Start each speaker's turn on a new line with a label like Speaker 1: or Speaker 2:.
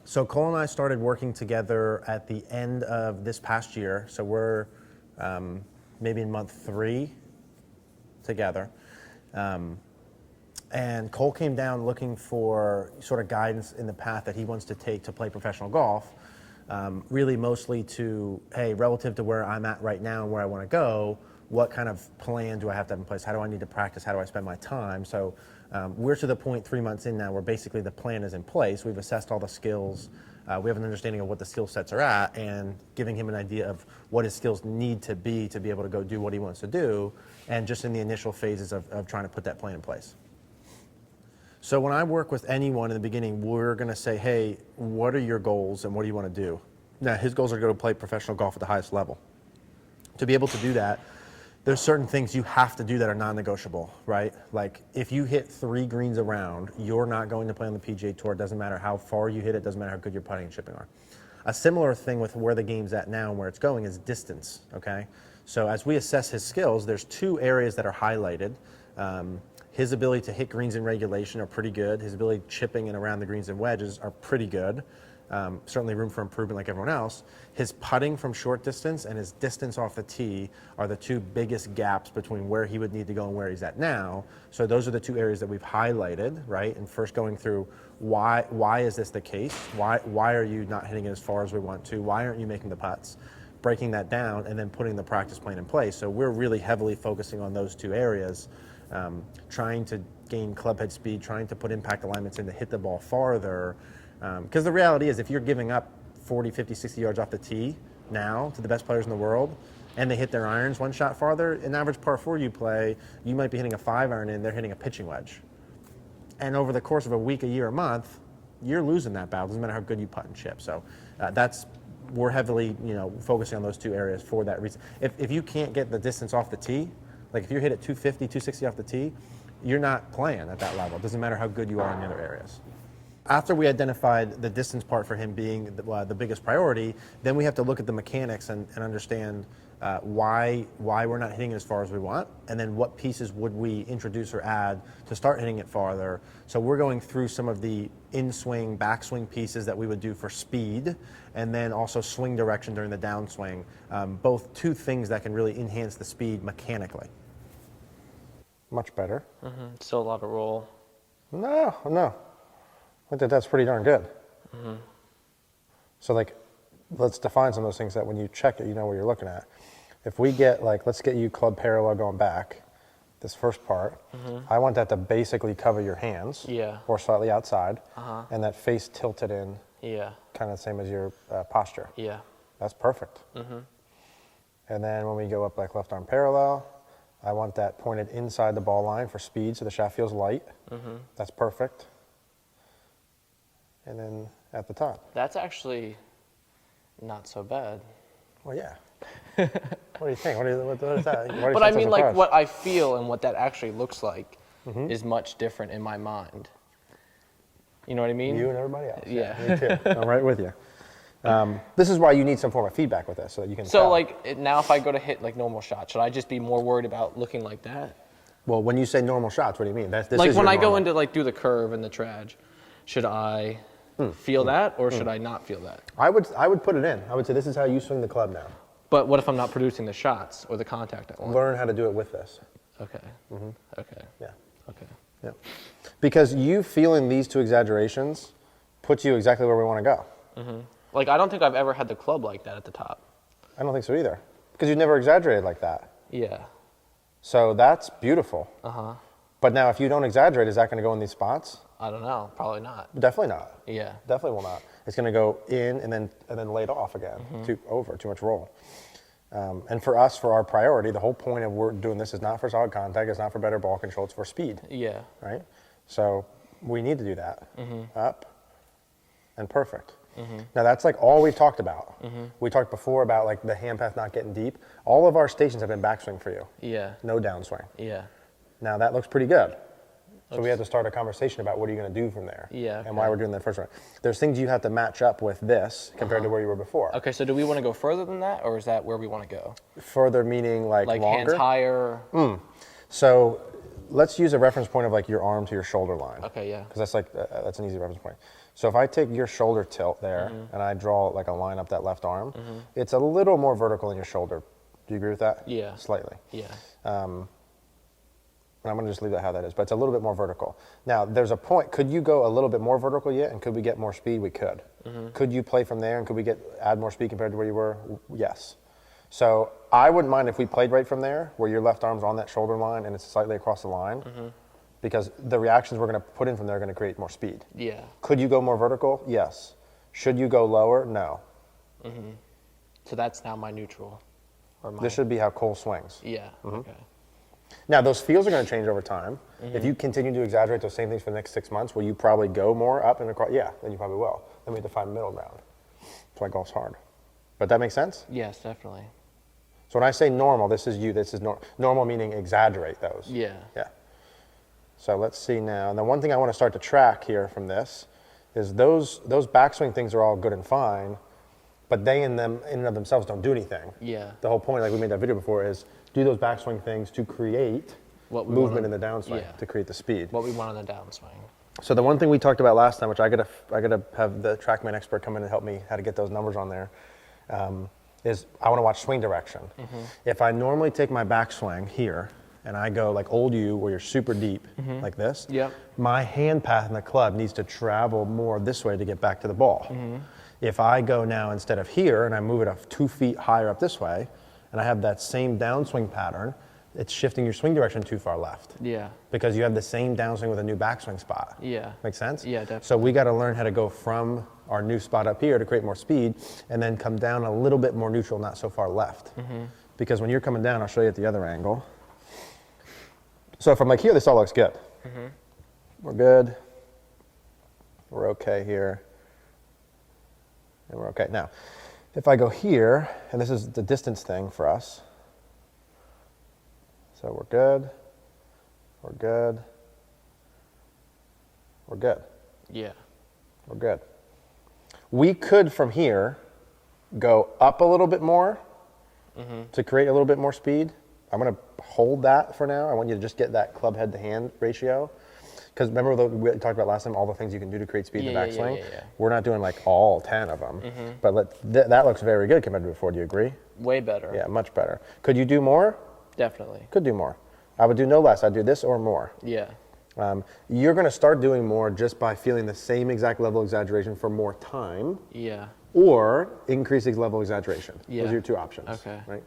Speaker 1: So Cole and I started working together at the end of this past year. So we're maybe in month 3 together. And Cole came down looking for sort of guidance in the path that he wants to take to play professional golf. Really mostly to, hey, relative to where I'm at right now and where I want to go, what kind of plan do I have to have in place? How do I need to practice? How do I spend my time? So we're to the point 3 months in now where basically the plan is in place. We've assessed all the skills. We have an understanding of what the skill sets are at and giving him an idea of what his skills need to be able to go do what he wants to do, and just in the initial phases of trying to put that plan in place. So when I work with anyone in the beginning, we're going to say, hey, what are your goals and what do you want to do? Now, his goals are to go play professional golf at the highest level. To be able to do that, there's certain things you have to do that are non-negotiable, right? Like if you hit 3 greens around, you're not going to play on the PGA Tour. It doesn't matter how far you hit it, doesn't matter how good your putting and chipping are. A similar thing with where the game's at now and where it's going is distance, okay? So as we assess his skills, there's 2 areas that are highlighted. His ability to hit greens in regulation are pretty good. His ability chipping and around the greens and wedges are pretty good. Certainly room for improvement like everyone else. His putting from short distance and his distance off the tee are the 2 biggest gaps between where he would need to go and where he's at now. So those are the 2 areas that we've highlighted, right? And first going through why is this the case? Why are you not hitting it as far as we want to? Why aren't you making the putts? Breaking that down and then putting the practice plan in place. So we're really heavily focusing on those 2 areas. Trying to gain club head speed, trying to put impact alignments in to hit the ball farther. Because the reality is if you're giving up 40, 50, 60 yards off the tee now to the best players in the world and they hit their irons 1 shot farther, an average par 4 you play, you might be hitting a 5 iron in, they're hitting a pitching wedge. And over the course of a week, a year, a month, you're losing that battle. Doesn't matter how good you putt and chip. So we're heavily focusing on those 2 areas for that reason. If you can't get the distance off the tee, like if you hit it 250, 260 off the tee, you're not playing at that level. It doesn't matter how good you are in the other areas. After we identified the distance part for him being the biggest priority, then we have to look at the mechanics and understand why we're not hitting it as far as we want, and then what pieces would we introduce or add to start hitting it farther. So we're going through some of the in-swing, backswing pieces that we would do for speed, and then also swing direction during the downswing. Both 2 things that can really enhance the speed mechanically. Much better.
Speaker 2: Still a lot of roll.
Speaker 1: No. I think that's pretty darn good. So let's define some of those things that when you check it, you know what you're looking at. If we get let's get you club parallel going back, this first part, I want that to basically cover your hands.
Speaker 2: Yeah.
Speaker 1: Or slightly outside. And that face tilted in.
Speaker 2: Yeah.
Speaker 1: Kind of the same as your posture.
Speaker 2: Yeah.
Speaker 1: That's perfect. And then when we go up left arm parallel, I want that pointed inside the ball line for speed so the shaft feels light. That's perfect. And then at the top.
Speaker 2: That's actually not so bad.
Speaker 1: Well, yeah. What do you think? What is that?
Speaker 2: But I mean, what I feel and what that actually looks like is much different in my mind. You know what I mean?
Speaker 1: You and everybody else.
Speaker 2: Yeah.
Speaker 1: Me too. I'm right with you. This is why you need some form of feedback with this so that you can
Speaker 2: So
Speaker 1: tell.
Speaker 2: Now if I go to hit normal shots, should I just be more worried about looking like that?
Speaker 1: Well, when you say normal shots, what do you mean? This
Speaker 2: like
Speaker 1: is
Speaker 2: when
Speaker 1: your
Speaker 2: I go
Speaker 1: normal.
Speaker 2: into do the curve and the traj, should I feel that or should I not feel that?
Speaker 1: I would put it in. I would say this is how you swing the club now.
Speaker 2: But what if I'm not producing the shots or the contact I want?
Speaker 1: Learn how to do it with this.
Speaker 2: Okay. Okay.
Speaker 1: Yeah.
Speaker 2: Okay.
Speaker 1: Yeah. Because you feeling these 2 exaggerations puts you exactly where we want to go.
Speaker 2: I don't think I've ever had the club like that at the top.
Speaker 1: I don't think so either. Because you've never exaggerated like that.
Speaker 2: Yeah.
Speaker 1: So that's beautiful.
Speaker 2: Uh-huh.
Speaker 1: But now if you don't exaggerate, is that going to go in these spots?
Speaker 2: I don't know. Probably not.
Speaker 1: Definitely not.
Speaker 2: Yeah.
Speaker 1: Definitely will not. It's going to go in and then laid off again. Too much roll. And for us, for our priority, the whole point of we're doing this is not for solid contact. It's not for better ball control. It's for speed.
Speaker 2: Yeah.
Speaker 1: Right? So we need to do that. Up and perfect. Now that's all we've talked about. We talked before about the hand path not getting deep. All of our stations have been backswing for you.
Speaker 2: Yeah.
Speaker 1: No downswing.
Speaker 2: Yeah.
Speaker 1: Now that looks pretty good. So we have to start a conversation about what are you going to do from there.
Speaker 2: Yeah. Okay.
Speaker 1: And why we're doing that first one. There's things you have to match up with this compared to where you were before.
Speaker 2: Okay, so do we want to go further than that, or is that where we want to go?
Speaker 1: Further meaning
Speaker 2: Like
Speaker 1: longer?
Speaker 2: hands higher?
Speaker 1: So let's use a reference point of like your arm to your shoulder line.
Speaker 2: Okay, yeah.
Speaker 1: Because that's like, that's an easy reference point. So if I take your shoulder tilt there and I draw like a line up that left arm, it's a little more vertical than your shoulder. Do you agree with that?
Speaker 2: Yeah.
Speaker 1: Slightly.
Speaker 2: Yeah.
Speaker 1: And I'm going to just leave that how that is, but it's a little bit more vertical. Now, there's a point. Could you go a little bit more vertical yet, and could we get more speed? We could. Could you play from there, and could we add more speed compared to where you were? Yes. So I wouldn't mind if we played right from there, where your left arm's on that shoulder line and it's slightly across the line, because the reactions we're going to put in from there are going to create more speed.
Speaker 2: Yeah.
Speaker 1: Could you go more vertical? Yes. Should you go lower? No.
Speaker 2: So that's now my neutral. Or my,
Speaker 1: This should be how Cole swings.
Speaker 2: yeah. Okay.
Speaker 1: Now, those feels are going to change over time. If you continue to exaggerate those same things for the next 6 months, will you probably go more up and across? Yeah, then you probably will. Then we have to find middle ground. That's why golf's hard. But that makes sense?
Speaker 2: Yes, definitely.
Speaker 1: So when I say normal, this is you. This is normal, meaning exaggerate those.
Speaker 2: Yeah.
Speaker 1: Yeah. So let's see now. And the one thing I want to start to track here from this is those backswing things are all good and fine, but they in and of themselves don't do anything.
Speaker 2: Yeah.
Speaker 1: The whole point, like we made that video before, is do those backswing things to create
Speaker 2: What we
Speaker 1: movement
Speaker 2: wanna-
Speaker 1: in the downswing,
Speaker 2: yeah.
Speaker 1: to create the speed.
Speaker 2: What we want on the downswing.
Speaker 1: So the one thing we talked about last time, which I gotta have the TrackMan expert come in and help me how to get those numbers on there, is I want to watch swing direction. If I normally take my backswing here and I go like old you, where you're super deep like this,
Speaker 2: Yep.
Speaker 1: my hand path in the club needs to travel more this way to get back to the ball. If I go now instead of here and I move it 2 feet higher up this way, and I have that same downswing pattern, it's shifting your swing direction too far left.
Speaker 2: Yeah.
Speaker 1: Because you have the same downswing with a new backswing spot.
Speaker 2: Yeah.
Speaker 1: Make sense?
Speaker 2: Yeah, definitely.
Speaker 1: So we got to learn how to go from our new spot up here to create more speed, and then come down a little bit more neutral, not so far left. Because when you're coming down, I'll show you at the other angle. So from like here, this all looks good. We're good. We're okay here. And we're okay. Now, if I go here, and this is the distance thing for us. So we're good. We're good. We're good.
Speaker 2: Yeah.
Speaker 1: We're good. We could, from here, go up a little bit more to create a little bit more speed. I'm going to hold that for now. I want you to just get that club head to hand ratio. Because remember we talked about last time, all the things you can do to create speed in the backswing?
Speaker 2: Yeah.
Speaker 1: We're not doing like all 10 of them. But that looks very good compared to before. Do you agree?
Speaker 2: Way better.
Speaker 1: Yeah, much better. Could you do more?
Speaker 2: Definitely.
Speaker 1: Could do more. I would do no less. I'd do this or more.
Speaker 2: Yeah.
Speaker 1: You're going to start doing more just by feeling the same exact level of exaggeration for more time,
Speaker 2: Yeah.
Speaker 1: or increasing level of exaggeration.
Speaker 2: Yeah.
Speaker 1: Those are your two options.
Speaker 2: Okay.
Speaker 1: Right?